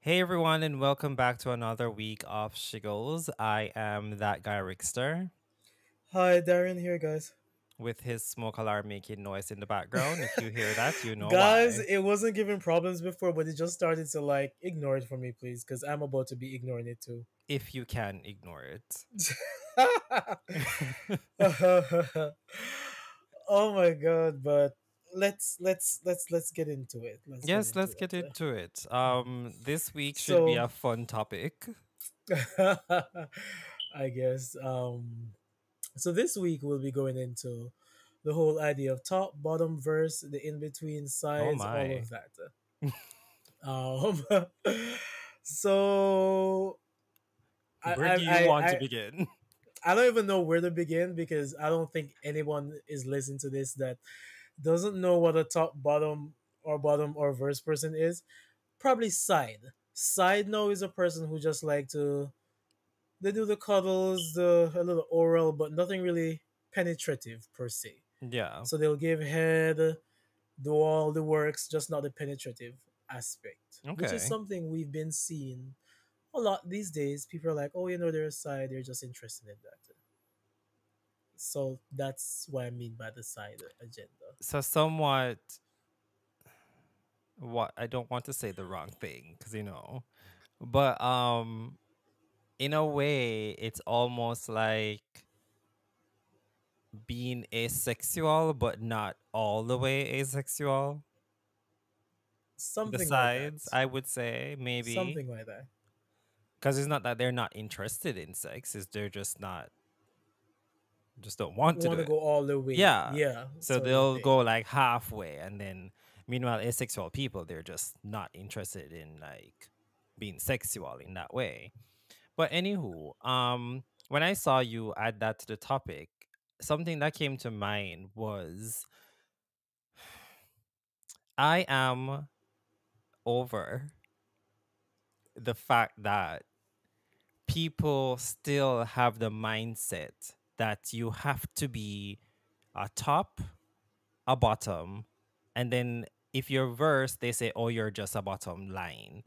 Hey everyone, and welcome back to another week of Shiggles. I am that guy Rickster Hi, Darren here, guys. with his smoke alarm making noise in the background. If you hear that, you know Guys, why. it wasn't giving problems before, but it just started to ignore it for me, please, because I'm about to be ignoring it too. If you can ignore it. Oh my god! But let's get into it. Let's get Yes, into let's get it. into it. This week should be So, a fun topic. I guess so this week we'll be going into the whole idea of top, bottom, verse, the in between Oh sides, all my. of that. Um, so I, Where I do you I want to I begin? I don't even know where to begin because I don't think anyone is listening to this that doesn't know what a top, bottom or verse person is. Probably side. Side now is a person who just like to they do the cuddles, the a little oral, but nothing really penetrative per se. Yeah. So they'll give head, do all the works, just not the penetrative aspect, which is Okay. something we've been seeing a lot these days. People are like, oh, they're a side, they're just interested in that. So that's what I mean by the side agenda. So somewhat what I don't want to say the wrong thing because but in a way it's almost like being asexual, but not all the way asexual. The Something like that. sides, I would say, maybe. Something like that. Because it's not that they're not interested in sex, it's they're just not, just don't want to do Want to it. go all the way. Yeah. Yeah, So sort of a they'll thing. go like halfway, and then meanwhile, asexual people, they're just not interested in like being sexual in that way. But anywho, when I saw you add that to the topic, something that came to mind was I am over the fact that people still have the mindset that you have to be a top, a bottom, and then if you're verse, they say, oh, you're just a bottom line.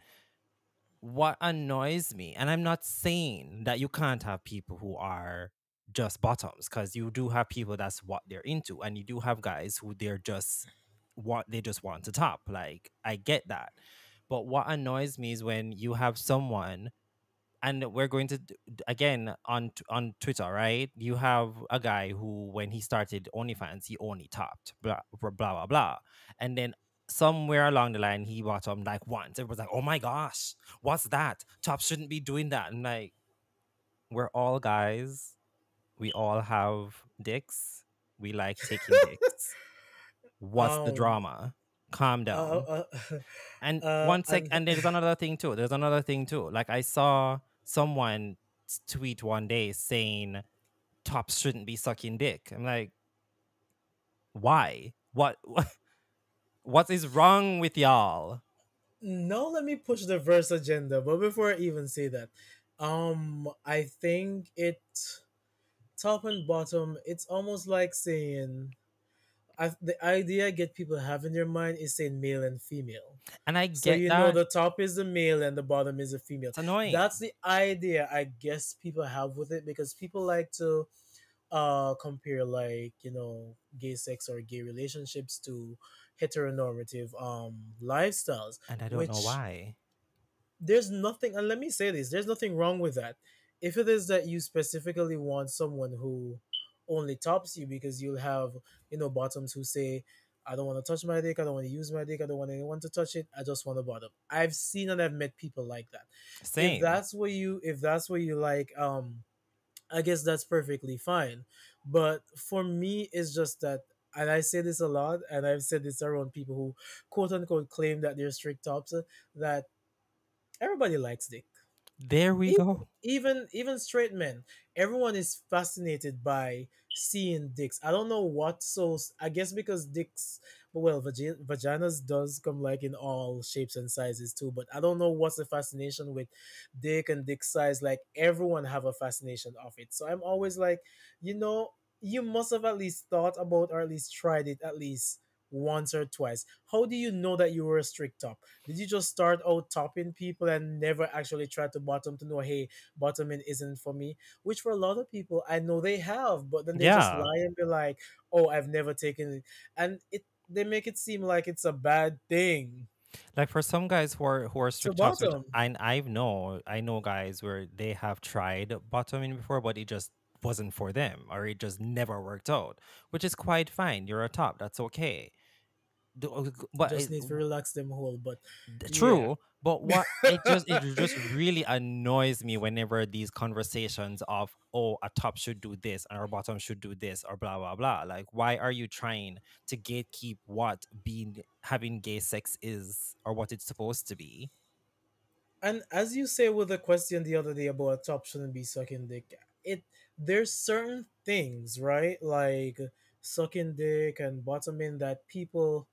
What annoys me, and I'm not saying that you can't have people who are just bottoms, because you do have people that's what they're into, and you do have guys who they're just what they just want to top. Like, I get that. But what annoys me is when you have someone, and we're going to again on on Twitter, right? You have a guy who, when he started OnlyFans, he only topped, blah, blah, blah. And then somewhere along the line, he bottomed like once. It was like, oh my gosh, what's that? Top shouldn't be doing that. And like, we're all guys. We all have dicks. We like taking dicks. What's the Um, drama? Calm down. uh, And one sec, and and there's another thing too. There's another thing too. Like, I saw someone tweet one day saying tops shouldn't be sucking dick. I'm like, why? What? What is wrong with y'all? now let me push the verse agenda. But before I even say that, I think it top and bottom. It's almost like saying the idea I get people have in their mind is saying male and female. And I So get that. the top is the male and the bottom is the female. It's annoying. That's the idea I guess people have with it because people like to compare gay sex or gay relationships to heteronormative lifestyles, And I don't know which why. there's nothing, and let me say this, there's nothing wrong with that. If it is that you specifically want someone who only tops you, because you'll have bottoms who say, I don't want to touch my dick, I don't want to use my dick, I don't want anyone to touch it, I just want a bottom. I've seen and I've met people like that. if Same. that's what you if that's what you like, I guess that's perfectly fine. But for me, it's just that, and I say this a lot, and I've said this around people who quote unquote claim that they're strict tops, that everybody likes dick. There we E- go. even straight men, everyone is fascinated by seeing dicks. I don't know what, so I guess because dicks, well, vaginas does come like in all shapes and sizes too, but I don't know what's the fascination with dick and dick size. Like, everyone have a fascination of it, so I'm always like, you know you must have at least thought about, or at least tried it at least once or twice. How do you know that you were a strict top? Did you just start out topping people and never actually try to bottom to know, hey, bottoming isn't for me? Which for a lot of people, I know they have, but then they just Yeah. lie and be like, oh, I've never taken it. And they make it seem like it's a bad thing Like for some guys who are to strict tops, which bottom. I know guys where they have tried bottoming before, but it just wasn't for them, or it just never worked out, which is quite fine. You're a top, that's okay. But Just need to relax them whole. But yeah. true, but what it just really annoys me whenever these conversations of, oh, a top should do this and our bottom should do this or blah blah blah. Like, why are you trying to gatekeep what being having gay sex is or what it's supposed to be? And as you say with the question the other day about a top shouldn't be sucking dick, it there's certain things, right? Like sucking dick and bottoming that people,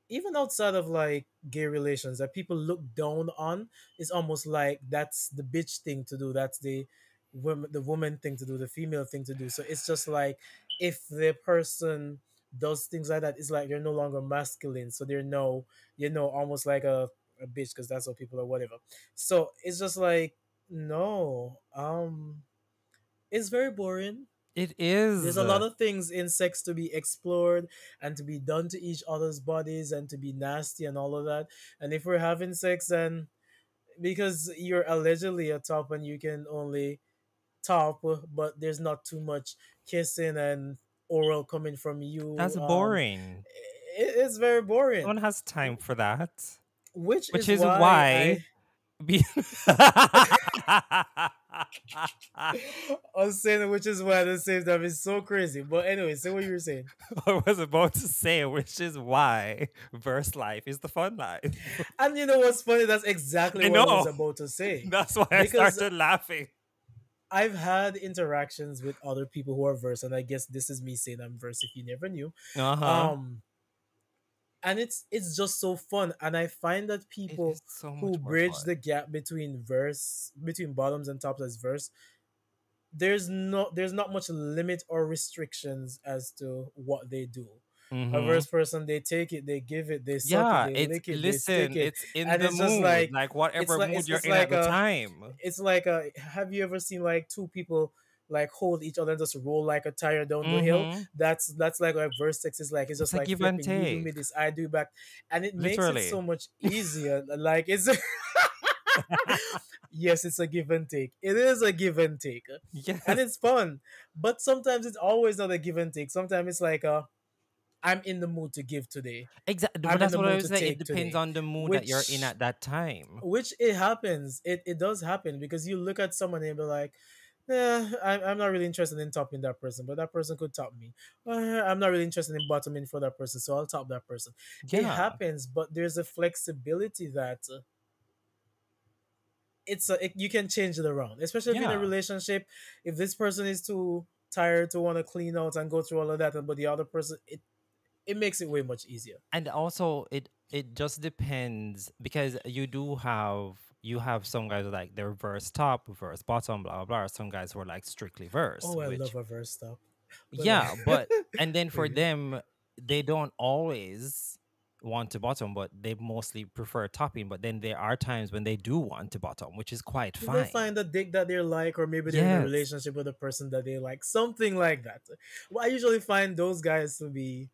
even outside of like gay relations, that people look down on. Is almost like that's the bitch thing to do. That's the woman thing to do, the female thing to do. So it's just like if the person does things like that, it's like they're no longer masculine. So they're no, almost like a bitch because that's what people are, whatever. So it's just like no, it's very boring. It There's is. a lot of things in sex to be explored and to be done to each other's bodies and to be nasty and all of that. And if we're having sex, then because you're allegedly a top and you can only top, but there's not too much kissing and oral coming from That's you, boring. it's very No boring. one has time for that. Which Which is is why why I be I was saying, which is why the same time is so crazy. But anyway, say what you were saying. I was about to say, which is why verse life is the fun life. And you know what's funny? That's exactly I what I was know. about to say. That's why I Because started laughing. I've had interactions with other people who are verse, and I guess this is me saying I'm verse if you never knew. Uh-huh. Um, and it's just so fun. And I find that It people is so who much more bridge fun. the gap between bottoms and tops as verse, there's not much limit or restrictions as to what they do. A Mm-hmm. verse person, they take it, they give it, they suck it, Yeah, they it's lick it, they stick listen, it, it's in and the it's just mood, like like it's whatever like mood it's you're it's in at like the a time. it's like a have you ever seen like two people like hold each other and just roll like a tire down the hill? Mm-hmm. That's like what verse sex is like. It's It's just a like give and flipping, you do me take. this, I do back, and it makes it Literally. so much easier. Like it's yes, it's a give and take. It is a give and take, and Yes. it's fun. But sometimes it's always not a give and take. Sometimes it's like I'm in the mood to give today. Exactly. But I'm in that's the what I mood was to saying. It take depends today, on the mood that you're in which at that time. it happens. It does happen because you look at someone and be like, I'm not really interested in topping that person, but that person could top me. I'm not really interested in bottoming for that person, so I'll top that person. It Yeah. happens, but there's a flexibility that you can change it around, especially if you're in a Yeah. relationship. If this person is too tired to want to clean out and go through all of that, but the other person, it makes it way much easier. And also it just depends because you have some guys who like they're verse top, verse bottom, blah blah blah. Some guys who are like strictly verse, Oh, I which love a verse stop, but yeah, but and then for yeah. them, they don't always want to bottom, but they mostly prefer topping. But then there are times when they do want to bottom, which is quite They fine. find a dick that they like, or maybe they're in a Yes. relationship with a person that they like, something like that. Well, I usually find those guys to be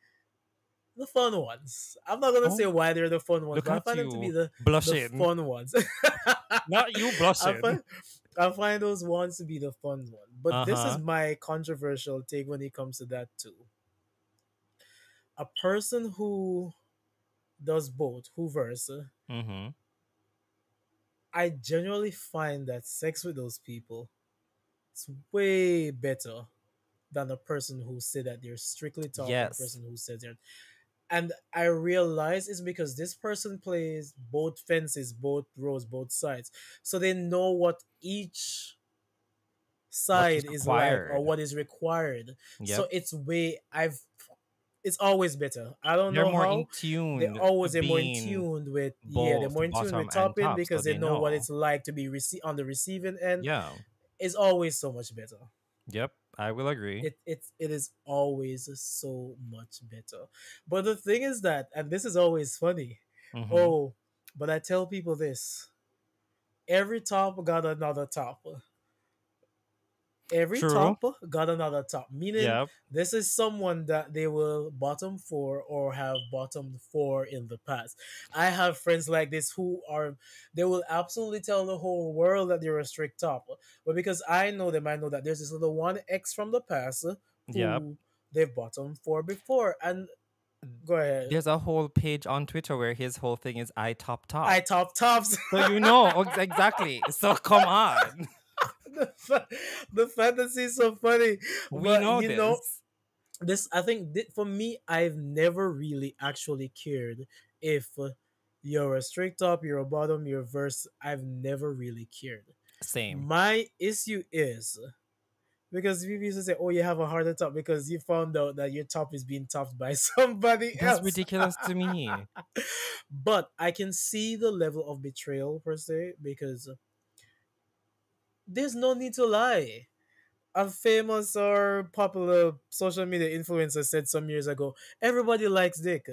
the fun ones. I'm not gonna say Oh, why they're the fun ones, look but I at find them to be you the blushing. fun ones. Not you I blushing. find I find those ones to be the fun one. But this is Uh-huh. my controversial take when it comes to that too. A person who does both, who verse, Mm-hmm. I genuinely find that sex with those people is way better than a person who said that they're strictly top or a Yes. person who says they're. And I realize it's because this person plays both fences, both rows, both sides, so they know what each What is side is like or required. what is required. So Yep. it's always better. I don't They're know more in how. tuned to They're more in being tuned with, yeah, they're both more in tune bottom with and topping top, so because they they know what know. it's like to be on the receiving end. Yeah. Is always so much better. Yep. I will agree. It is always so much better. But the thing is that, and this is always funny. Mm-hmm. Oh, but I tell people this: every top got another top. Every True. top got another top, meaning Yep. this is someone that they will bottom for or have bottomed for in the past. I have friends like this who are, they will absolutely tell the whole world that they're a strict top, but because I know them, I know that there's this little one ex from the past Yep. who they've bottomed for before. And go ahead. There's a whole page on Twitter where his whole thing is I top I top. top tops. So you know exactly. So come on. the, fa- the fantasy is so funny, We but know you know, this. this I think for me, I've never really actually cared if you're a straight top, you're a bottom, you're a verse. I've never really cared. Same. My issue is because people used to say, "Oh, you have a harder top because you found out that your top is being topped by somebody That's else." ridiculous to me. But I can see the level of betrayal per se because there's no need to lie. A famous or popular social media influencer said some years ago, everybody likes dick.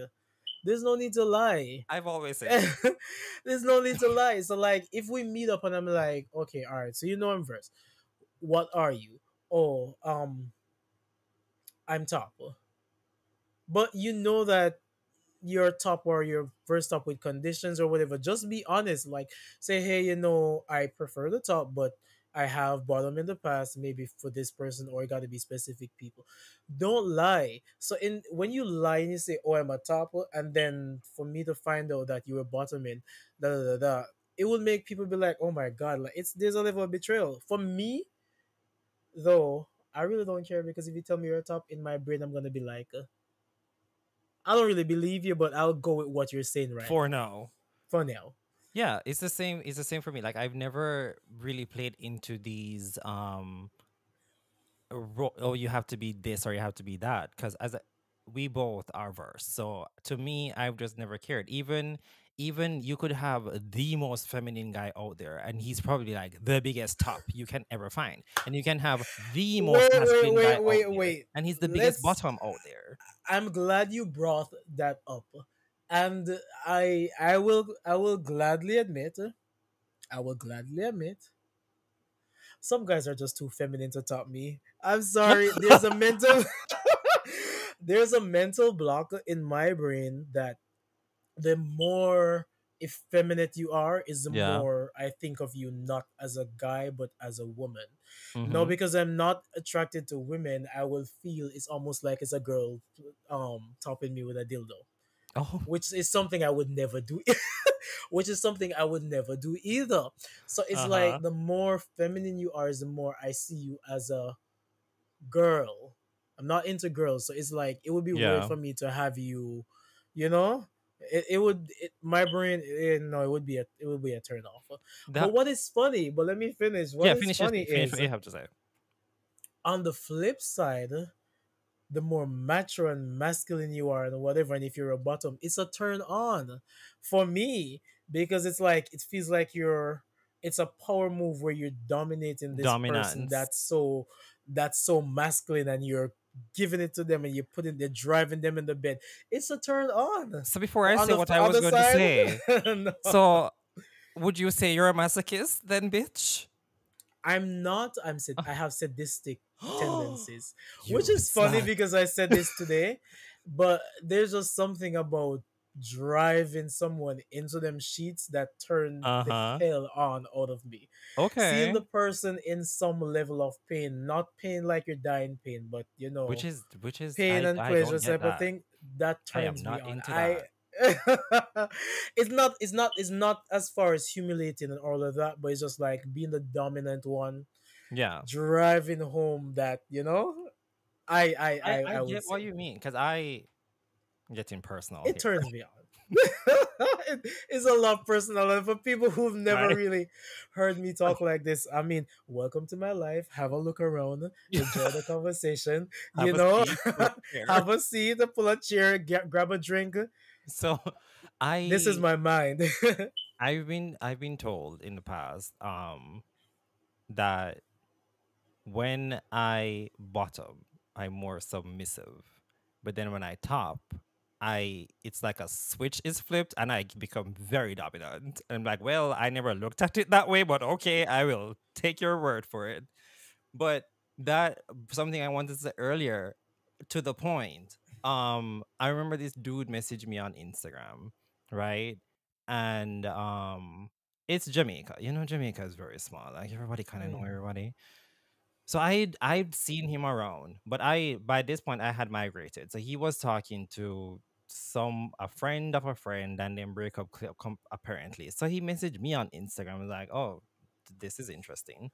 There's no need to lie. I've always said that. There's no need to lie. So like if we meet up and I'm like, okay, all right, so you know I'm first. What are you? Oh, I'm top. But you know that you're top or you're first up with conditions or whatever. Just be honest. Like say, hey, you know, I prefer the top, but I have bottom in the past, maybe for this person, or it gotta be specific people. Don't lie. So in when you lie and you say, oh, I'm a top, and then for me to find out that you were bottoming, da da da da, it will make people be like, oh my god, like it's there's a level of betrayal. For me, though, I really don't care because if you tell me you're a top in my brain, I'm gonna be like, I don't really believe you, but I'll go with what you're saying right For now. now. For now. Yeah, it's the same. It's the same for me. Like I've never really played into these oh, you have to be this or you have to be that because we both are versed. So to me, I've just never cared. Even you could have the most feminine guy out there and he's probably like the biggest top you can ever find, and you can have the most Wait, wait, masculine guy wait, out wait, there wait. and he's the biggest Let's. bottom out there. I'm glad you brought that up, and I will gladly admit, I will gladly admit, some guys are just too feminine to top me. I'm sorry. There's a mental, there's a mental block in my brain that the more effeminate you are is the Yeah. more I think of you not as a guy but as a woman. No, Mm-hmm. because I'm not attracted to women, I will feel it's almost like it's a girl topping me with a dildo, Oh. which is something I would never do. Which is something I would never do either. So it's Uh-huh. like the more feminine you are is the more I see you as a girl. I'm not into girls, so it's like it would be weird Yeah. for me to have you, you know. It would my brain no it would be a turn off. But That. what is funny? But let me finish. What Yeah, is funny finish is what you have to say. on the flip side, the more mature and masculine you are and whatever, and if you're a bottom, it's a turn on for me because it's like it feels like you're it's a power move where you're dominating this person Dominance. that's so masculine and you're giving it to them and they're driving them in the bed. It's a turn on. So before But I on say the what I was other going to side, say, no. so would you say you're a masochist then, bitch? I'm not. I have sadistic tendencies, which You is funny slut. because I said this today, but there's just something about driving someone into them sheets that turn the Uh-huh. hell on out of me. Seeing Okay. the person in some level of pain, not pain like you're dying pain, but Which is pain and I pleasure don't get type of that. thing, that I am turns me not on. into I that. it's not as far as humiliating and all of that, but it's just like being the dominant one Yeah. driving home that I I would get what say you mean because I getting personal it here. turns me on. It's a lot personal, and for people who've never Right. really heard me talk like this, I mean, welcome to my life. Have a look around, enjoy the conversation. Have You a know, seat, pull up a chair. have a seat, pull a chair, grab a drink. So This is I my mind. I've been told in the past that when I bottom, I'm more submissive. But then when I top, it's like a switch is flipped and I become very dominant. And I'm like, well, I never looked at it that way, but okay, I will take your word for it. But that something I wanted to say earlier, to the point. I remember this dude messaged me on Instagram, right? And it's Jamaica. You know, Jamaica is very small. Like everybody kind of know Mm. everybody. So I'd seen him around, but I by this point I had migrated. So he was talking to a friend of a friend, and then break up apparently. So he messaged me on Instagram like, "Oh, this is interesting.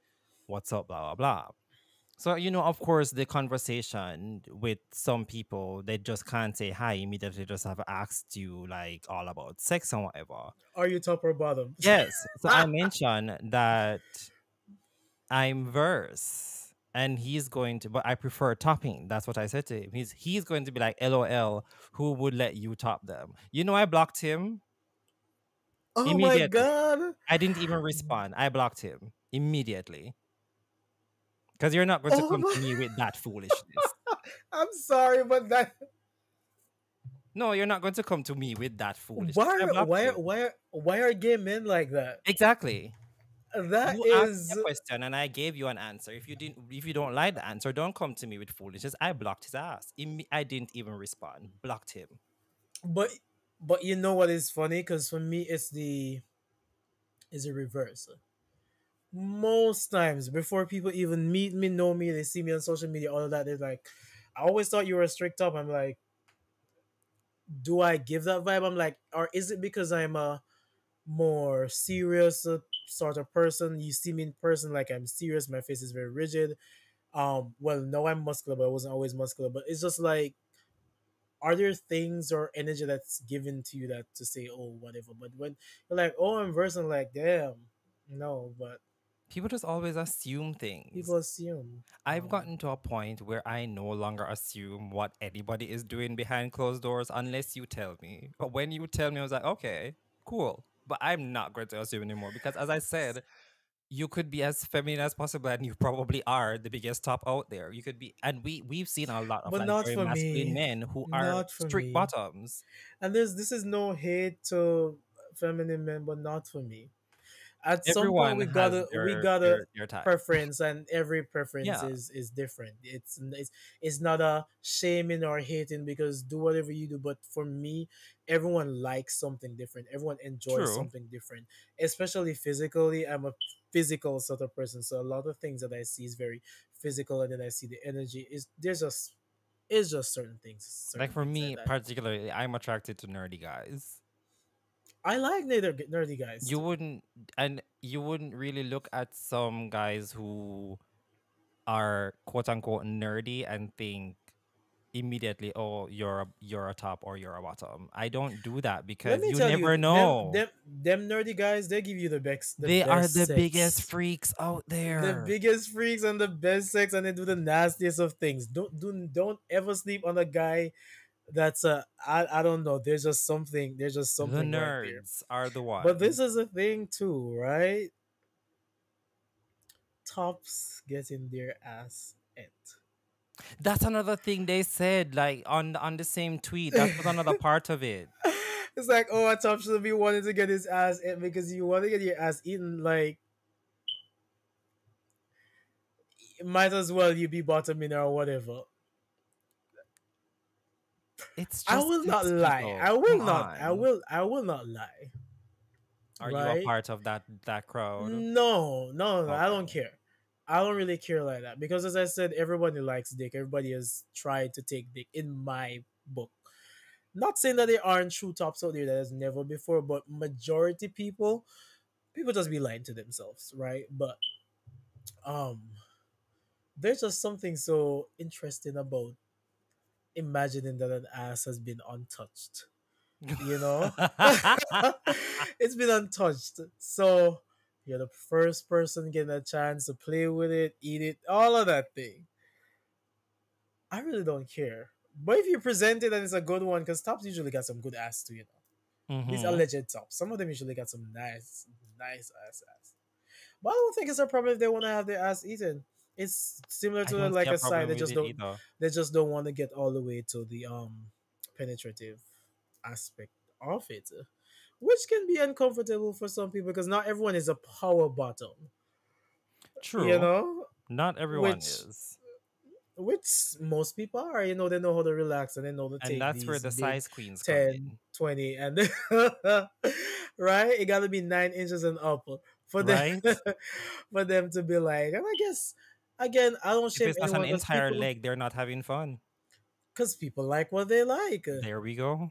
What's up? Blah blah blah." So of course, the conversation with some people, they just can't say hi immediately. Just have asked you like all about sex and whatever. Are you top or bottom? Yes. So I mentioned that I'm verse and he's going to, but I prefer topping. That's what I said to him. He's going to be like, LOL, who would let you top them? I blocked him Oh my immediately. god. I didn't even respond. I blocked him immediately because you're not going to Oh come my. to me with that foolishness. I'm sorry, but that No, you're not going to come to me with that foolishness. why I blocked why you. why why are gay men like that? Exactly. That You asked me is a question and I gave you an answer. If you don't like the answer, don't come to me with foolishness. I blocked his ass. I didn't even respond. Blocked him. but you know what is funny? Because for me, it's the reverse. Most times, before people even meet me, know me, they see me on social media, all of that, they're like, "I always thought you were a strict up." I'm like, do I give that vibe? I'm like, or is it because I'm a more serious sort of person? You see me in person, like I'm serious. My face is very rigid. Well, no, I'm muscular, but I wasn't always muscular. But it's just like, are there things or energy that's given to you that to say, oh, whatever? But when you're like, oh, I'm versed, like, damn, no. But People just always assume things. people assume. I've gotten to a point where I no longer assume what anybody is doing behind closed doors unless you tell me. But when you tell me, I was like, okay, cool. But I'm not going to assume anymore because, as I said, you could be as feminine as possible, and you probably are the biggest top out there. You could be, and we've seen a lot of But like not very for masculine me. men who are Not for strict me. bottoms. And this is no hate to feminine men, but not for me. At some point Everyone has we their gotta their type. preference, and every preference Yeah, is different. It's not a shaming or hating, because do whatever you do, but for me, everyone likes something different, everyone enjoys true. something different, especially physically. I'm a physical sort of person, so a lot of things that I see is very physical, and then I see the energy is there's just it's just Like certain for things like me that. particularly, I'm attracted to nerdy guys. I like nerdy guys You too. wouldn't, and you wouldn't really look at some guys who are quote unquote nerdy and think immediately, oh, you're a top or you're a bottom. I don't do that Let because me you tell you, never them know. them them nerdy guys, they give you the They are best the biggest sex, freaks out the there. biggest freaks and the best sex, and they do the nastiest of things. Don't ever sleep on a guy that's I don't know. There's just The something right there. nerds are the But this ones. is a thing too, right? Tops getting their ass That's another thing they said, like on the same tweet. That ate. was another part of it. It's like, oh, a top should be wanting to get his ass ate because you want to get your ass eaten. Like, might as well you be bottoming or whatever. It's I just will not sex, lie. people. Come on. I will not lie. Are you a Right? part of that crowd? No. I don't Okay. care. I don't really care like that, because, as I said, everybody likes dick. Everybody has tried to take dick in my book. Not saying that there aren't true tops out there that has never before, but majority people just be lying to themselves, right? But um, there's just something so interesting about imagining that an ass has been untouched, you know. It's been untouched, so you're the first person getting a chance to play with it, eat it, all of that thing. I really don't care, but if you present it and it's a good one, because tops usually got some good ass too, you know. These Mm-hmm. alleged tops, some of them usually got some nice ass. But I don't think it's a problem if they want to have their ass eaten. It's similar I to don't see like a a side. problem with it either. They just don't want to get all the way to the penetrative aspect of it, which can be uncomfortable for some people because not everyone is a power bottom, you True. know, Not everyone which is. most people are, they know how to relax and they know to And take that's where these the big size queens come 10, in. 20, and right, it got to be 9 inches and up for them Right? for them to be like. And I guess again, I don't If shame it's not an anyone entire leg, they're not having fun. because people like what they like. There we go.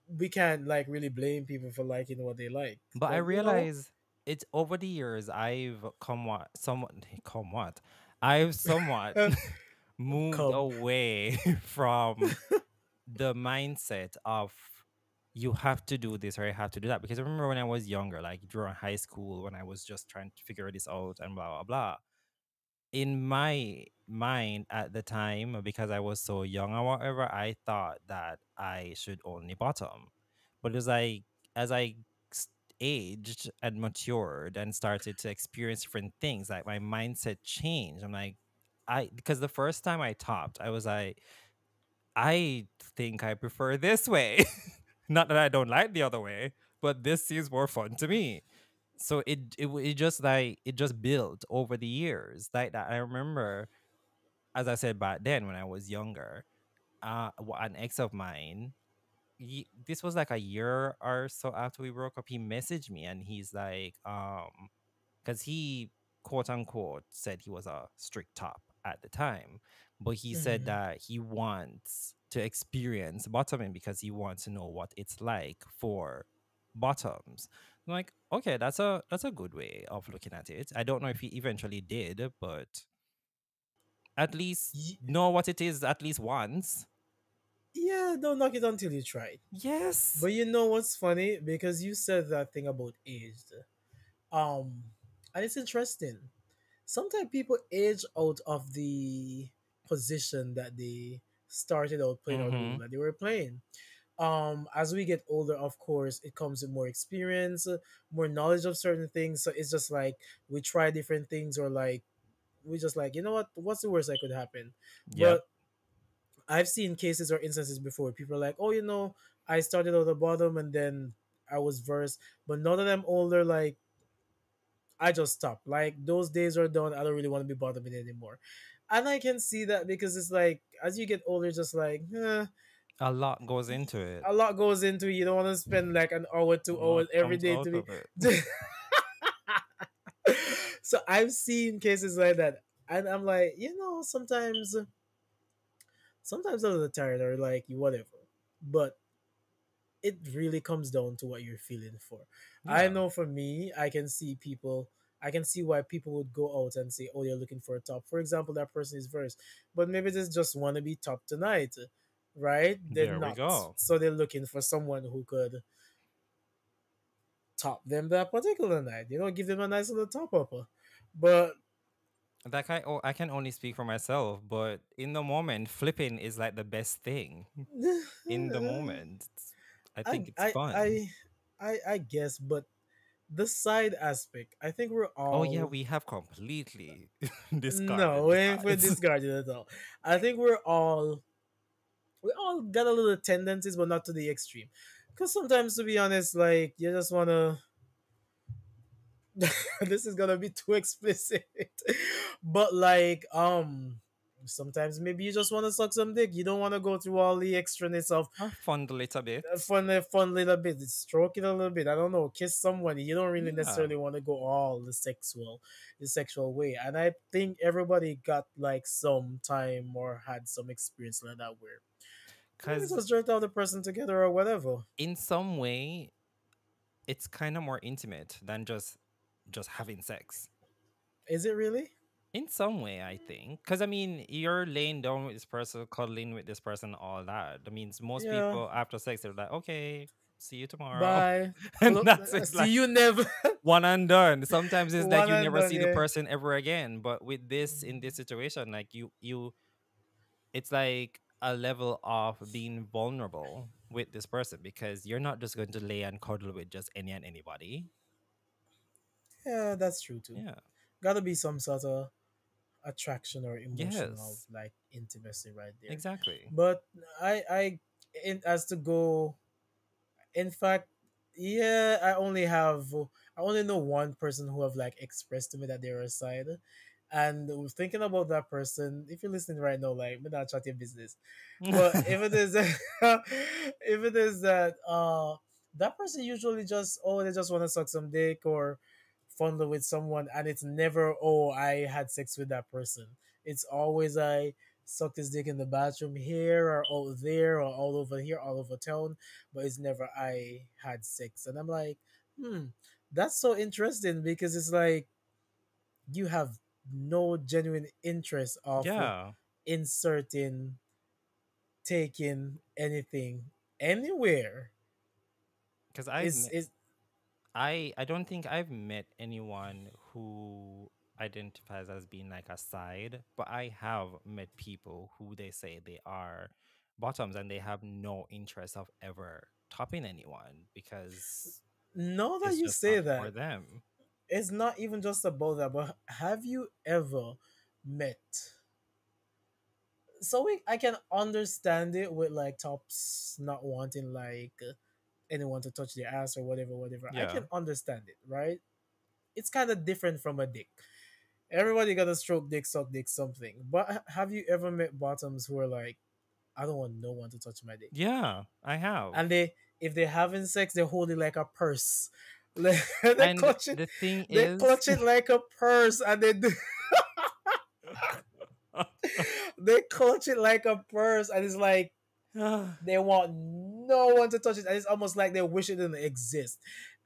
We can't like really blame people for liking what they like, But I but realize it's over the years I've come what somewhat come what I've somewhat moved come. away from the mindset of you have to do this or you have to do that. Because I remember when I was younger, like during high school, when I was just trying to figure this out and blah blah blah. In my mind at the time, because I was so young or whatever, I thought that I should only bottom. But it was like as I s- aged and matured and started to experience different things, like my mindset changed. I'm like, because the first time I topped, I was like, I think I prefer this way. Not that I don't like the other way, but this seems more fun to me. So it just like it just built over the years. Like that I remember, as I said back then when I was younger, an ex of mine, this was like a year or so after we broke up, he messaged me and he's like, because he quote unquote said he was a strict top at the time, but he said Mhm. that he wants to experience bottoming because he wants to know what it's like for bottoms. I'm like, okay, that's a good way of looking at it. I don't know if he eventually did, but at least Ye- know what it is at least once. yeah, don't knock it until you try it. Yes. But you know what's funny? Because you said that thing about age. Um, and it's interesting. Sometimes people age out of the position that they started out playing or the role Mm-hmm. that they were playing. As we get older, of course, it comes with more experience, more knowledge of certain things. So it's just like we try different things, or like we just like, what's the worst that could happen? Yep. But I've seen cases or instances before. People are like, oh, I started at the bottom and then I was versed. But now that I'm older, like I just stopped. Like those days are done. I don't really want to be bottoming anymore. And I can see that because it's like as you get older, just like A lot goes into it. a lot goes into it. You don't want to spend like an hour, A 2 hours lot every comes day out to be. of it. So I've seen cases like that, and I'm like, sometimes I'm a little tired or like whatever, but it really comes down to what you're feeling for. I Yeah. know for me, I can see why people would go out and say, oh, you're looking for a top. For example, that person is versed, but maybe they just want to be top tonight, right? They're There we not. go. So they're looking for someone who could top them that particular night, give them a nice little top upper. But I can only speak for myself, but in the moment, flipping is like the best thing. In the moment, I I, think it's I, fun. I, I guess, but the side aspect, I think we're Oh yeah, all. we have completely No, discarded we the ain't for sides. discarded at all. I think we all got a little tendencies, but not to the extreme. Because sometimes, to be honest, like you just wanna. This is gonna be too explicit, but like sometimes maybe you just wanna suck some dick. You don't wanna go through all the extraness of Or fondle it a bit. fun little bit, stroke it a little bit. I don't know, kiss someone. You don't really Yeah, necessarily want to go all the sexual way. And I think everybody got like some time or had some experience like that where maybe because just jerked out the person together or whatever. in some way, it's kind of more intimate than just having sex. Is it really? In some way, I think. Because, I mean, you're laying down with this person, cuddling with this person, all that. That means most Yeah. people after sex, they're like, okay, see you tomorrow. Bye. And Look, that's it. see Like, you never. one and done. Sometimes it's like One you and never done. see the Yeah. person ever again. But with this, in this situation, like, it's like a level of being vulnerable with this person because you're not just going to lay and cuddle with just any and anybody. Yeah, that's true too. Yeah. Gotta be some sort of. attraction or emotional Yes, like intimacy right there. exactly. But I as to go, in fact, yeah, I only know one person who have like expressed to me that they're a side. And thinking about that person, if you're listening right now, like, me not chat your business. But if it is if it is that that person usually just, oh, they just want to suck some dick or fondle with someone, and it's never, oh, I had sex with that person. It's always I sucked his dick in the bathroom here or out there or all over here, all over town, but it's never I had sex. And I'm like, hmm, that's so interesting because it's like you have no genuine interest of Yeah, inserting, taking anything anywhere. because Is I don't think I've met anyone who identifies as being like a side, but I have met people who they say they are bottoms and they have no interest of ever topping anyone because now that it's you just say not for that, them. it's not even just about that, but have you ever met? So I can understand it with like tops not wanting like anyone to touch their ass or whatever, whatever. I Yeah. can understand it, right? It's kind of different from a dick. Everybody got to stroke dick, suck dick, something. But have you ever met bottoms who are like, I don't want no one to touch my dick, Yeah, I have. and if they're having sex, they hold it like a purse. They And clutch it, the thing they is, clutch it like a purse, and they do, they clutch it like a purse, and it's like they want no one to touch it, and it's almost like they wish it didn't exist.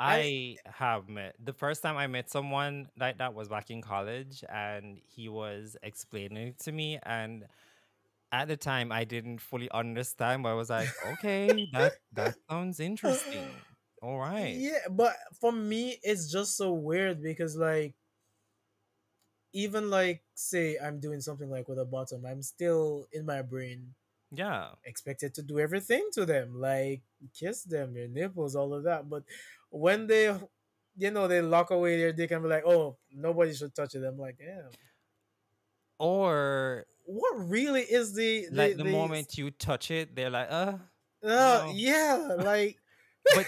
And I have met the first time I met someone like that was back in college and he was explaining it to me and at the time I didn't fully understand but I was like, okay, that sounds interesting. All right. yeah, but for me, it's just so weird because like even like say I'm doing something like with a bottom, I'm still in my brain Yeah. expected to do everything to them, like kiss them, their nipples, all of that. But when they, they lock away their dick and be like, "Oh, nobody should touch it," I'm like, "Damn, Or what really is like the moment you touch it, they're like, no. yeah, like." But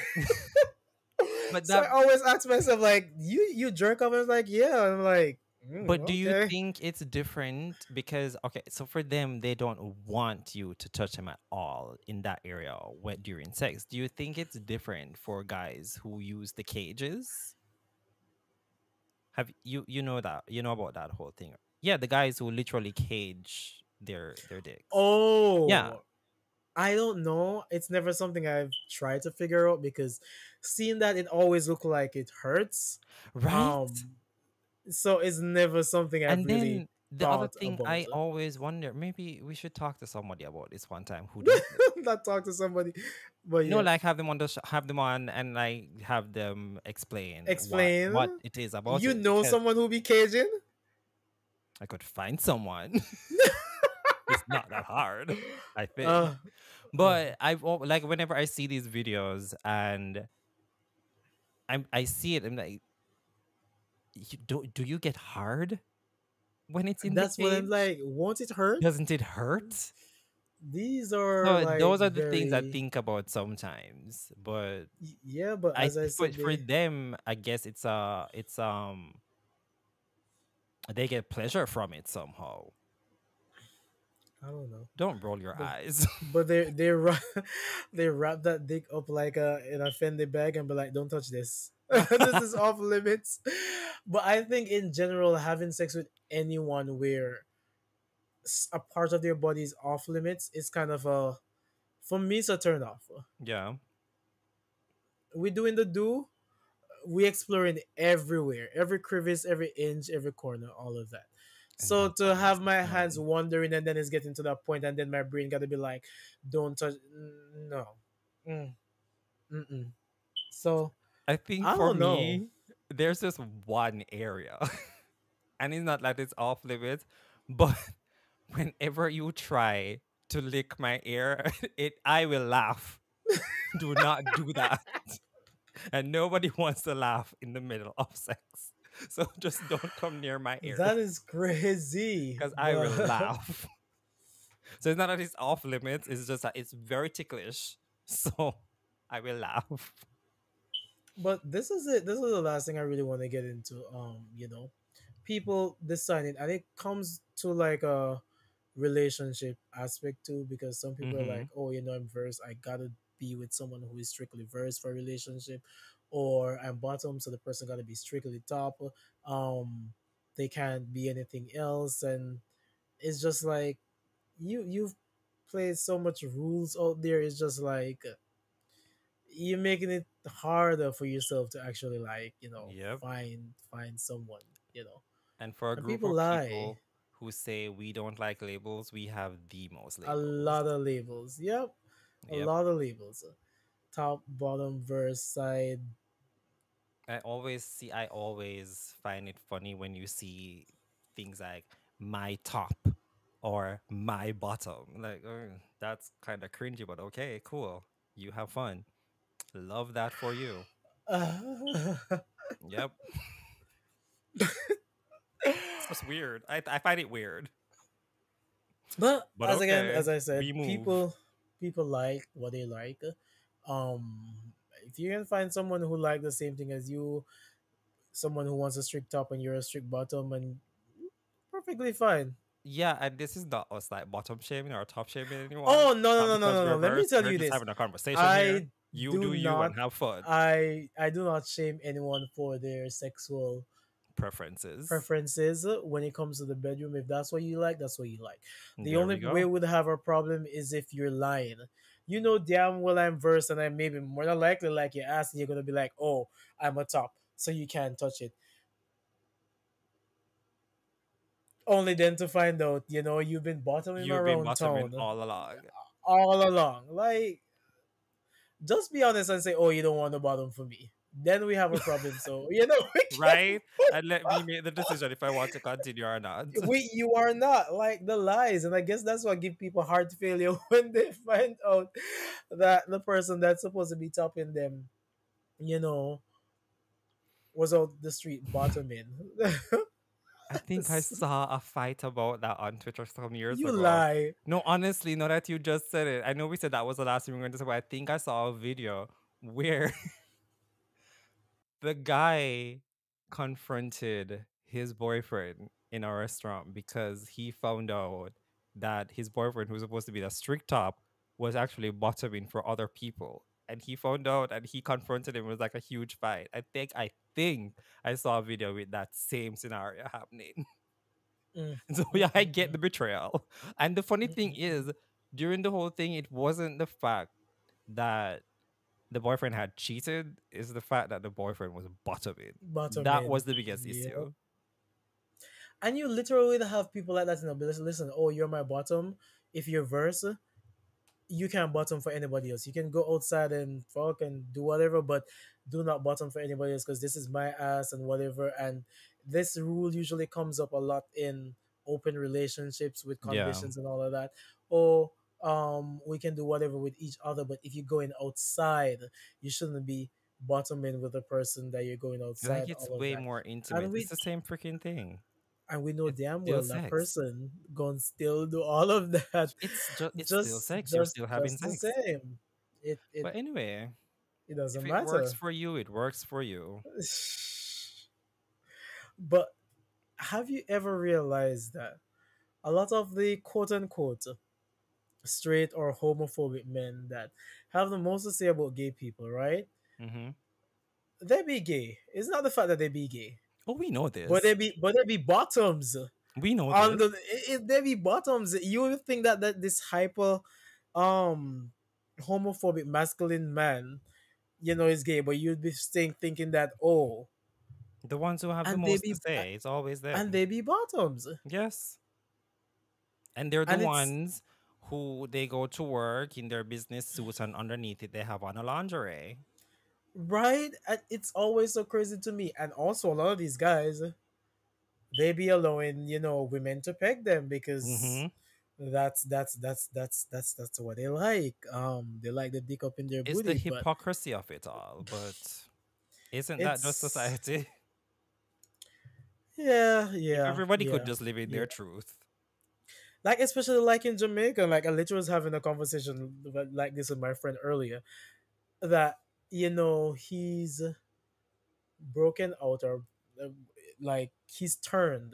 but So I that always ask myself, like, you jerk off? And it's like, yeah. I'm like, But do you okay. think it's different? Because, okay, so for them, they don't want you to touch them at all in that area when, during sex. Do you think it's different for guys who use the cages? Have you know that? You know about that whole thing? Yeah, the guys who literally cage their dicks. Yeah, Oh, I don't know. It's never something I've tried to figure out because seeing that it always look like it hurts. right? Um, so it's never something I've And really then the other thought thing about. I always wonder, maybe we should talk to somebody about this one time who does this. Not talk to somebody, but You know, yeah, like have them on have them on and like have them explain what explain. it is about You it know because someone who be Cajun? I could find someone. It's not that hard, I think. uh, uh, But like whenever I see these videos and I see it, I'm like, do you get hard when it's in the that's what I'm cage? like. Won't it hurt? Doesn't it hurt? These are So like those are the things I very, think about sometimes. But yeah, but I as I for said, for them, I guess it's they get pleasure from it somehow. I don't know. Don't roll your But eyes. they wrap that dick up like in a Fendi bag and be like, "Don't touch this. This is off limits." But I think in general, having sex with anyone where a part of their body is off limits is kind of a, for me, it's a turn off. Yeah, We doing the do, we exploring everywhere, every crevice, every inch, every corner, all of that. and So that's to always have the my hands fun. wandering and then it's getting to that point and then my brain got to be like, don't touch, no. Mm, mm-mm. So I think I for don't know. me, there's just one area, and it's not like it's off limits, but whenever you try to lick my ear, I will laugh. Do not do that. And nobody wants to laugh in the middle of sex. So just don't come near my ear That is crazy. because I will But laugh. So it's not that it's off limits, it's just that it's very ticklish. So I will laugh. but this is it. This is the last thing I really want to get into. People deciding, and it comes to like a relationship aspect too, because some people are like, Mm-hmm. oh, I'm versed, I gotta be with someone who is strictly versed for a relationship, or I'm bottom, so the person gotta be strictly top. Um, they can't be anything else, and it's just like you've played so much rules out there. It's just like you're making it harder for yourself to actually like Yep. find someone, And for a and group people of lie. people who say we don't like labels, we have the most A labels. lot of labels. Yep, a Yep. lot of labels. Top, bottom, verse, side. I always find it funny when you see things like my top or my bottom. Like, that's kind of cringy, but okay, cool. You have fun. Love that for you. Yep. It's just weird. I find it weird. But But as again, okay, as I said, we move. people like what they like. Um, if you can find someone who like the same thing as you, someone who wants a strict top and you're a strict bottom, and perfectly fine. Yeah, and this is not us like bottom shaming or top shaming anyone. Oh, no, no, Not no, no, because no, we're no. Let me versed. tell We're you just this. having a conversation here. I You do do you not and have fun. I do not shame anyone for their sexual Preferences. preferences when it comes to the bedroom. If that's what you like, that's what you like. The There only we way go. we'd have a problem is if you're lying. You know damn well I'm versed, and I maybe more than likely like your ass, and you're gonna be like, oh, I'm a top, so you can't touch it. Only then to find out, you've been bottoming You've been around bottoming town all along. all along. Like, just be honest and say, oh, you don't want the bottom for me. Then we have a problem. So, we can Right? And let me make the decision if I want to continue or not. you are not like the lies, and I guess that's what give people heart failure when they find out that the person that's supposed to be topping them, you know was out the street bottoming. I think I saw a fight about that on Twitter some years You ago. lie. No, honestly, now that you just said it, I know we said that was the last thing we were going to say, but I think I saw a video where the guy confronted his boyfriend in a restaurant because he found out that his boyfriend, who's supposed to be the strict top, was actually bottoming for other people. And he found out and he confronted him. It was like a huge fight. I think I saw a video with that same scenario happening. Mm, So mm, yeah, I mm, get mm, the betrayal. And the funny mm, thing mm, mm. is, during the whole thing, it wasn't the fact that the boyfriend had cheated, it's the fact that the boyfriend was bottoming. That Bottoming. was the biggest Yep. issue. And you literally have people like that in the business. Listen, oh, you're my bottom. If you're verse, you can't bottom for anybody else. You can go outside and fuck and do whatever, but do not bottom for anybody else because this is my ass and whatever. And this rule usually comes up a lot in open relationships with Yeah. conditions and all of that. Or we can do whatever with each other, but if you're going outside, you shouldn't be bottoming with the person that you're going Like outside. it's All of way that, more and intimate. It's we the same freaking thing. and we know It's damn still well that sex. person gonna still do all of that, It's still just sex. You're just still having just the sex. same. It it But anyway, it if doesn't it works matter. for you, it works for you. But have you ever realized that a lot of the quote unquote straight or homophobic men that have the most to say about gay people, right? Hmm. They be gay. It's not the fact that they be gay, Oh, we know but this. they be bottoms We know on this. the. They be bottoms. You would think that this hyper, um, homophobic masculine man, is gay, but you'd be staying thinking that, oh, The ones who have the and they most to be say, it's always and them. they be bottoms, Yes. And they're the and it's ones who they go to work in their business suits and underneath it they have on a lingerie. right. And it's always so crazy to me. And also, a lot of these guys, they be allowing women to peg them because Hmm. that's what they like. They like the dick up in their It's the booty, but hypocrisy of it all, but isn't that just it's society? Yeah, If yeah, everybody could yeah, just live in yeah. their truth. Like especially like in Jamaica, like I literally was having a conversation like this with my friend earlier that he's broken out or uh, like he's turned.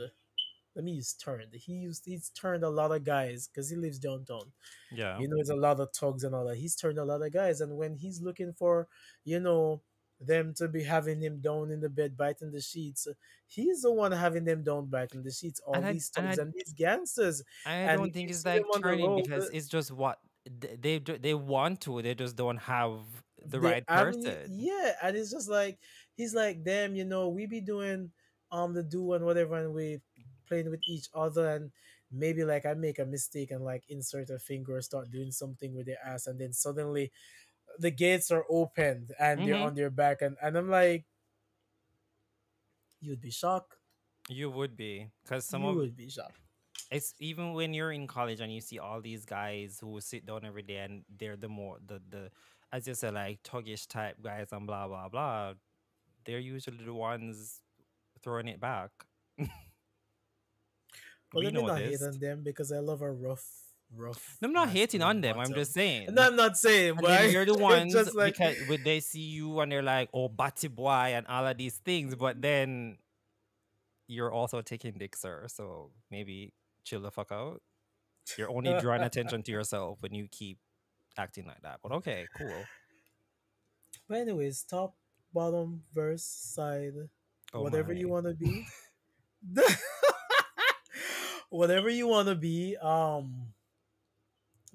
Let me use turned. He's turned a lot of guys because he lives downtown. Yeah. It's a lot of thugs and all that. He's turned a lot of guys, and when he's looking for, you know, them to be having him down in the bed biting the sheets, he's the one having them down biting the sheets. All And I these and thugs and these gangsters, I and don't if think you it's see them like on the turning road, because it's just what they want to. They just don't have the they right avenue, person. yeah, and it's just like he's like, damn, we be doing the do and whatever, and we playing with each other, and maybe like I make a mistake and like insert a finger or start doing something with their ass, and then suddenly the gates are opened and they're Mm-hmm. on their back, and I'm like, you'd be shocked. You would be because some You of would be shocked. it's even when you're in college and you see all these guys who sit down every day and they're the more the as you said like tuggish type guys and blah blah blah. They're usually the ones throwing it back. But We let me know not hate this. on them because I love a rough I'm not hating masculine on them. I'm just bottom. And saying. I'm not saying, And but then you're the it's ones just like, because when they see you and they're like, "Oh, batty boy," and all of these things, but then you're also taking dick, sir. So maybe chill the fuck out. You're only drawing but attention to yourself when you keep acting like that. But okay, cool. anyways, top, bottom, verse, side, Oh whatever you my, want to be. Whatever you want to be,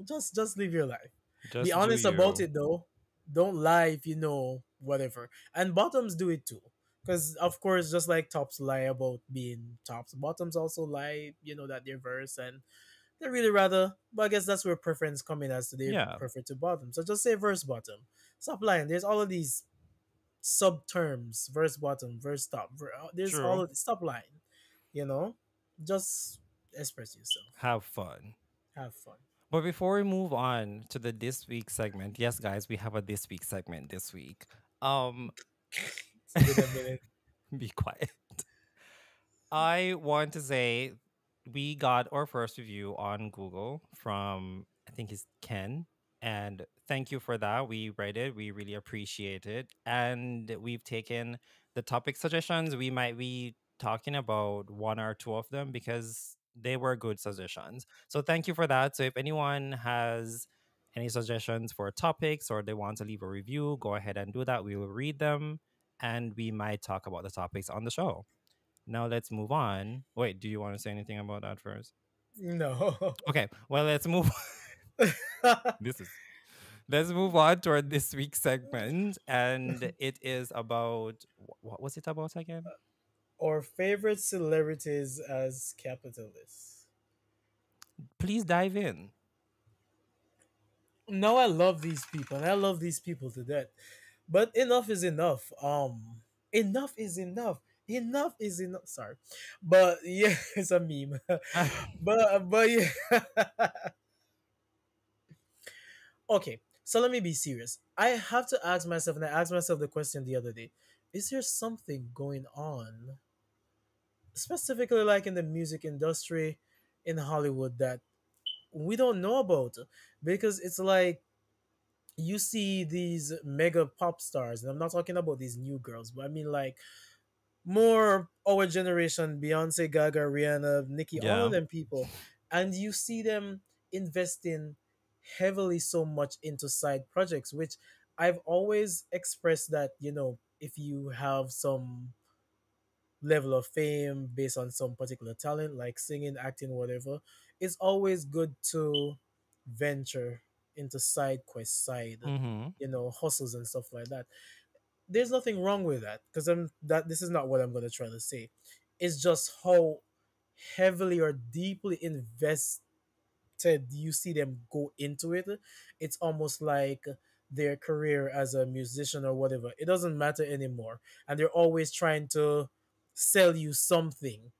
just live your life. Be just do honest about you. it though. Don't lie if you know whatever. And bottoms do it too. Because of course, just like tops lie about being tops, bottoms also lie, that they're verse and they really rather. But I guess that's where preference come in as to they Yeah, prefer to bottom. So just say verse bottom. Stop lying. There's all of these sub terms: verse bottom, verse top. There's all true. of stop lying. You know, just express yourself. Have fun. Have fun. But before we move on to the this week segment, yes, guys, we have a this week segment this week. Um, It's been a minute. be quiet. I want to say we got our first review on Google from I think it's Ken. And thank you for that. We read it. We really appreciate it. And we've taken the topic suggestions. We might be talking about one or two of them because they were good suggestions. So thank you for that. So if anyone has any suggestions for topics or they want to leave a review, go ahead and do that. We will read them and we might talk about the topics on the show. Now let's move on. Wait, do you want to say anything about that first? No. Okay, well let's move. this is let's move on to our this week's segment, and it is about what was it about again? Or favorite celebrities as capitalists. Please dive in. No, I love these people, and I love these people to death. But enough is enough. Enough is enough. Enough is enough. Sorry, but yeah, it's a meme. but yeah. Okay, so let me be serious. I have to ask myself, and I asked myself the question the other day: is there something going on, specifically like in the music industry, in Hollywood, that we don't know about? Because it's like you see these mega pop stars, and I'm not talking about these new girls, but I mean like more our generation, Beyonce, Gaga, Rihanna, Nicki, all of Yeah. them people, and you see them investing heavily so much into side projects, which I've always expressed that, if you have some level of fame based on some particular talent, like singing, acting, whatever, it's always good to venture into side quests, Mm-hmm. hustles and stuff like that. There's nothing wrong with that because I'm that this is not what I'm gonna try to say. It's just how heavily or deeply invested you see them go into it. It's almost like their career as a musician or whatever. It doesn't matter anymore. And they're always trying to sell you something.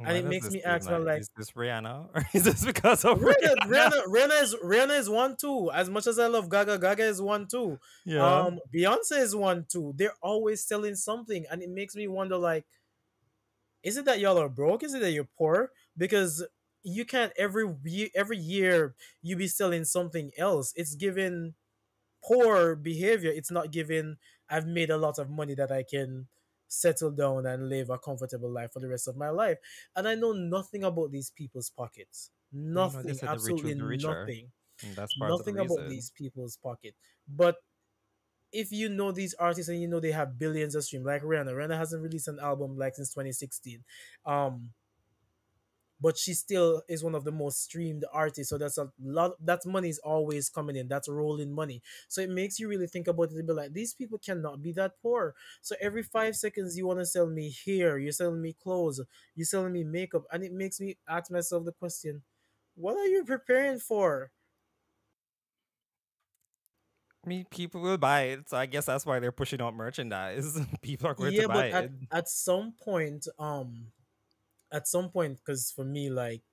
And Why it does makes this me seem ask, well, like like, is this Rihanna or is this because of Rihanna, Rihanna? Rihanna, Rihanna is one too. As much as I love Gaga, Gaga is one too. Yeah. Beyonce is one too. They're always selling something, and it makes me wonder, like, Is it that y'all are broke? Is it that you're poor? Because you can't every year you be selling something else. It's given poor behavior. It's not given I've made a lot of money that I can settle down and live a comfortable life for the rest of my life. And I know nothing about these people's pockets. You know, they Nothing, said the rich will absolutely be richer, nothing. and that's part of the Nothing about reason. these people's pocket. But if you know these artists and you know they have billions of streams, like Rihanna. Rihanna hasn't released an album like since 2016. Um, but she still is one of the most streamed artists. So that's a lot. That money is always coming in. That's rolling money. So it makes you really think about it and be like, these people cannot be that poor. So every 5 seconds, you want to sell me hair, you're selling me clothes, you're selling me makeup, and it makes me ask myself the question: what are you preparing for? I mean, people will buy it, so I guess that's why they're pushing out merchandise. People are going to Yeah, buy but it. at some point, because for me, like,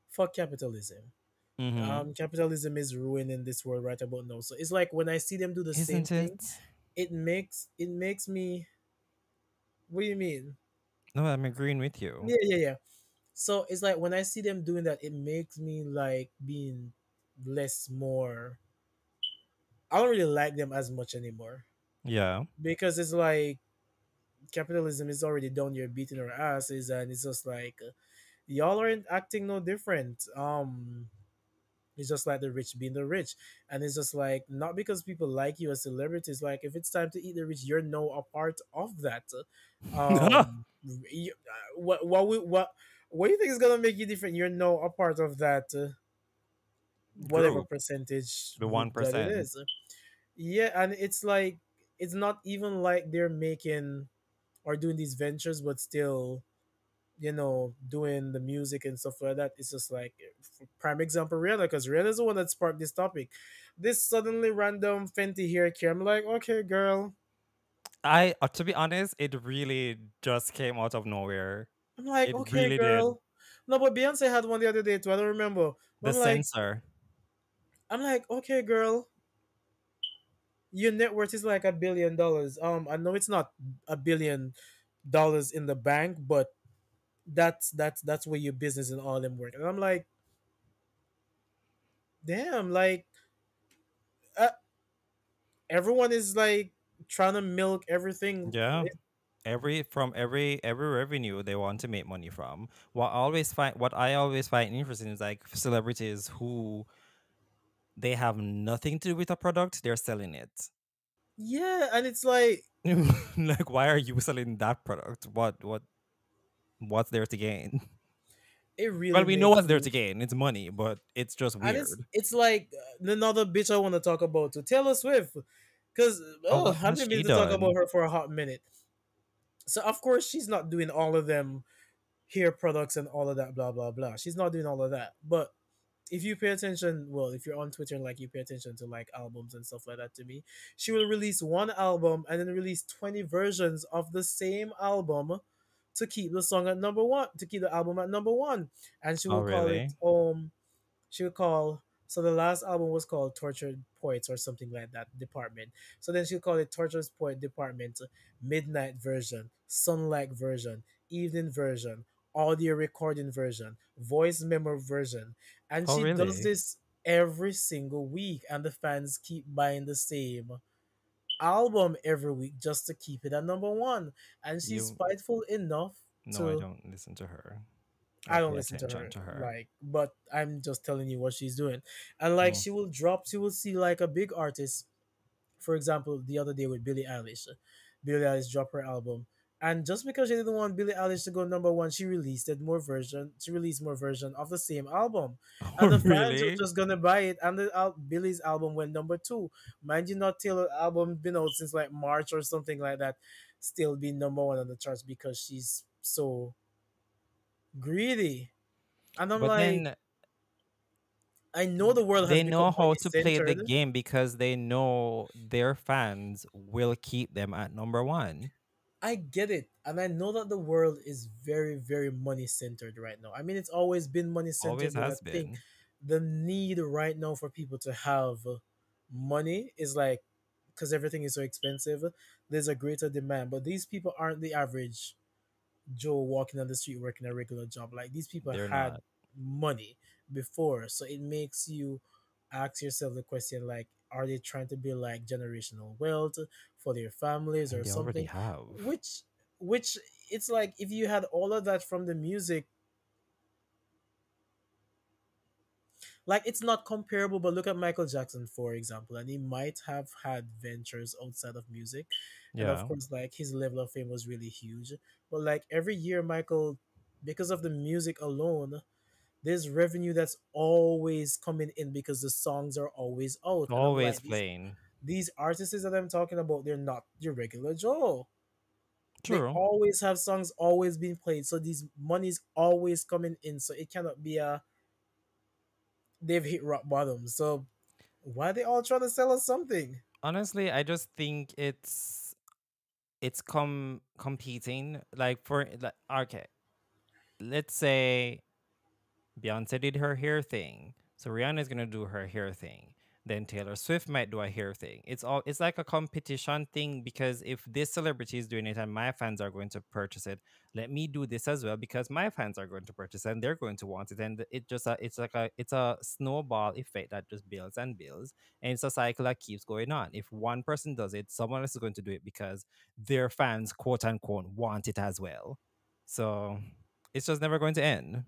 fuck capitalism. Mm-hmm. Capitalism is ruining this world right about now. So it's like when I see them do the same Isn't thing, it? it makes me. What do you mean? No, I'm agreeing with you. Yeah, yeah, yeah. So it's like when I see them doing that, it makes me like being less more. I don't really like them as much anymore Yeah. because it's like capitalism is already down here beating our asses, and it's just like y'all aren't acting no different. It's just like the rich being the rich. And it's just like, not because people like you as celebrities, like if it's time to eat the rich, you're no a part of that. What do you think is gonna make you different? You're no a part of that whatever Group, percentage the group that it 1%. is. Yeah, and it's like it's not even like they're making or doing these ventures, but still doing the music and stuff like that. It's just like prime example Rihanna, because Rihanna's the one that sparked this topic. This suddenly random Fenty hair care. I'm like, okay, girl. To be honest, it really just came out of nowhere. I'm like, It okay, really did. girl. No, but Beyonce had one the other day too. I don't remember. But The sensor. I'm like, okay, girl. Your net worth is like $1 billion. I know it's not $1 billion in the bank, but that's where your business and all them work. And I'm like, damn, like uh, everyone is like trying to milk everything. Yeah. Every revenue they want to make money from. What I always find interesting is like celebrities who they have nothing to do with a product, they're selling it. Yeah, and it's like Like, why are you selling that product? What's there to gain? it Well, really we know makes what's there me, to gain. It's money, but it's just and it's weird. it's like another bitch I want to talk about to Taylor Swift, because Oh, what I've has been she meaning to talk about done? her for a hot minute. So of course she's not doing all of them hair products and all of that blah blah blah. She's not doing all of that, but if you pay attention, well, if you're on Twitter and like you pay attention to like albums and stuff like that to me, she will release one album and then release 20 versions of the same album to keep the song at number one, to keep the album at number one. And she Oh, will call it really? she would call so the last album was called Tortured Poets or something like that department. So then she'll call it Tortured Poet Department, Midnight version, Sunlight version, Evening version, audio recording version, voice memo version. And Oh, she does really? this every single week, and the fans keep buying the same album every week just to keep it at number one. And she's You spiteful enough No, I to, don't listen to her or I don't pay listen to attention her, to her. like, but I'm just telling you what she's doing. And like Mm. she will see like a big artist, for example, the other day with Billie Eilish. Billie Eilish dropped her album. And just because she didn't want Billie Eilish to go number one, she released more version of the same album. And Oh, the fans were really? just gonna buy it, and Billie's album went number two. Mind you, not Taylor album been out since like March or something like that, still being number one on the charts because she's so greedy. And I'm But like, then I know the world has they become know how money to play the centered. game because they know their fans will keep them at number one. I get it. And I know that the world is very, very money centered right now. I mean, it's always been money centered, Always but I has think been. the need right now for people to have money is like, because everything is so expensive, there's a greater demand. But these people aren't the average Joe walking on the street working a regular job. Like these people They're had not. money before, so it makes you ask yourself the question like, are they trying to build like generational wealth for their families And or they already something? have. Which it's like if you had all of that from the music, like it's not comparable. But look at Michael Jackson for example, and he might have had ventures outside of music, and of Yeah. course like his level of fame was really huge. But like every year Michael, because of the music alone, there's revenue that's always coming in because the songs are always out. And I'm Always like, playing. these artists that I'm talking about, they're not your regular Joe. They True. always have songs always being played, so these money's always coming in, so it cannot be a they've hit rock bottom. So why they all trying to sell us something? Honestly, I just think it's competing. Like for like, okay, let's say Beyonce did her hair thing. So Rihanna's gonna do her hair thing. Then Taylor Swift might do a hair thing. It's like a competition thing because if this celebrity is doing it and my fans are going to purchase it, let me do this as well because my fans are going to purchase it and they're going to want it. And it's a snowball effect that just builds and builds. And it's a cycle that keeps going on. If one person does it, someone else is going to do it because their fans quote unquote want it as well. So it's just never going to end.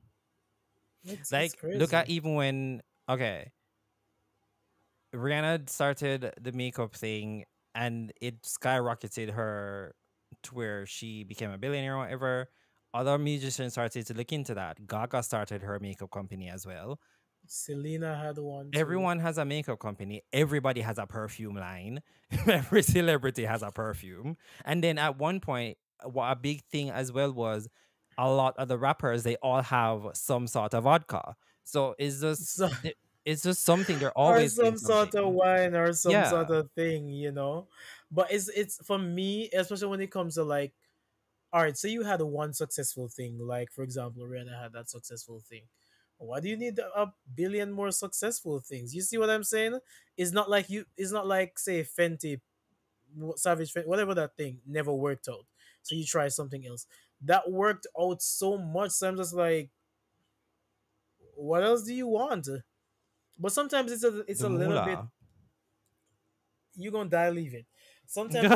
It's Like, look at crazy. even when okay, Rihanna started the makeup thing and it skyrocketed her to where she became a billionaire or whatever. Other musicians started to look into that. Gaga started her makeup company as well. Selena had one too. Everyone has a makeup company. Everybody has a perfume line. Every celebrity has a perfume. And then at one point, what a big thing as well was a lot of the rappers, they all have some sort of vodka. So So it's just something. They're or always doing some sort of something. wine or some Yeah. sort of thing, you know. But it's for me, especially when it comes to like, all right, so you had one successful thing, like for example, Rihanna had that successful thing. Why do you need a billion more successful things? You see what I'm saying? It's not like It's not like say Fenty, Savage Fenty, whatever that thing never worked out. So you try something else that worked out so much. So I'm just like, what else do you want? But sometimes it's The a little bit, moolah. you gonna die leaving. Sometimes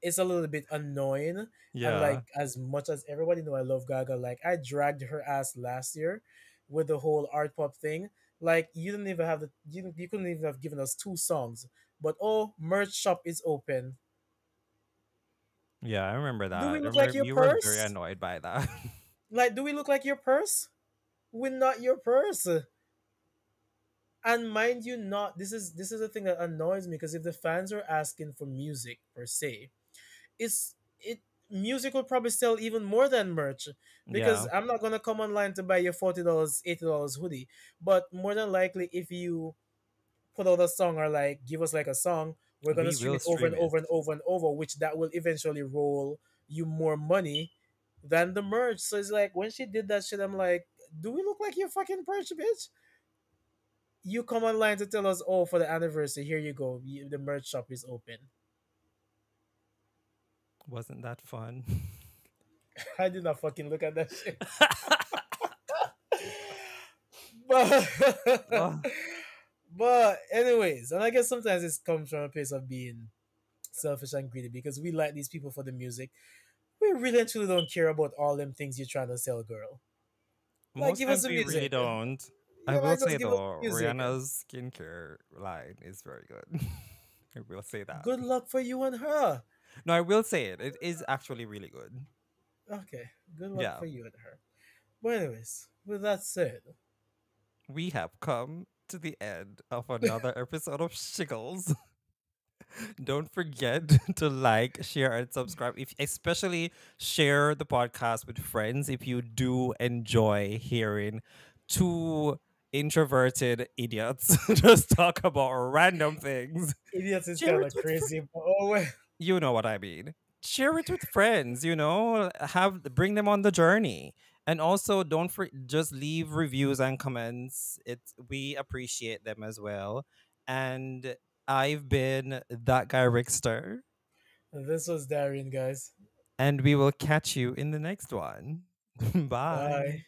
it's a little bit annoying. And Yeah. like as much as everybody know I love Gaga, like I dragged her ass last year with the whole art pop thing. Like you didn't even have you couldn't even have given us two songs. But oh, merch shop is open. Yeah, I remember Do we that. I look like remember your you were very purse? annoyed by that. Like do we look like your purse? We're not your purse. And mind you, not this is the thing that annoys me because if the fans are asking for music per se, it's it music will probably sell even more than merch, because Yeah. I'm not gonna come online to buy your $40, $80 hoodie. But more than likely, if you put out a song or like give us like a song, we're gonna We stream will it over stream and it. over and over and over, which that will eventually roll you more money than the merch. So it's like when she did that shit, I'm like, do we look like your fucking perch, bitch? You come online to tell us, oh, for the anniversary, here you go, the merch shop is open. Wasn't that fun? I did not fucking look at that shit. But Oh, but anyways, and I guess sometimes it comes from a place of being selfish and greedy because we like these people for the music. We really and truly don't care about all them things you're trying to sell, girl. Like most give us times the we really music. don't. I You will might just say give us though, the music. Rihanna's skincare line is very good. I will say that. Good luck for you and her. No, I will say it. It is actually really good. Okay. Good luck Yeah. for you and her. But anyways, with that said, We have come to the end of another episode of Shiggles. Don't forget to like, share, and subscribe. If especially share the podcast with friends if you do enjoy hearing two introverted idiots just talk about random things. idiots is Share kind it of with crazy. But oh well. you know what I mean. Share it with friends, have bring them on the journey. And also just leave reviews and comments. We appreciate them as well. And I've been that guy Rickster. This was Darian, guys. And we will catch you in the next one. Bye. Bye.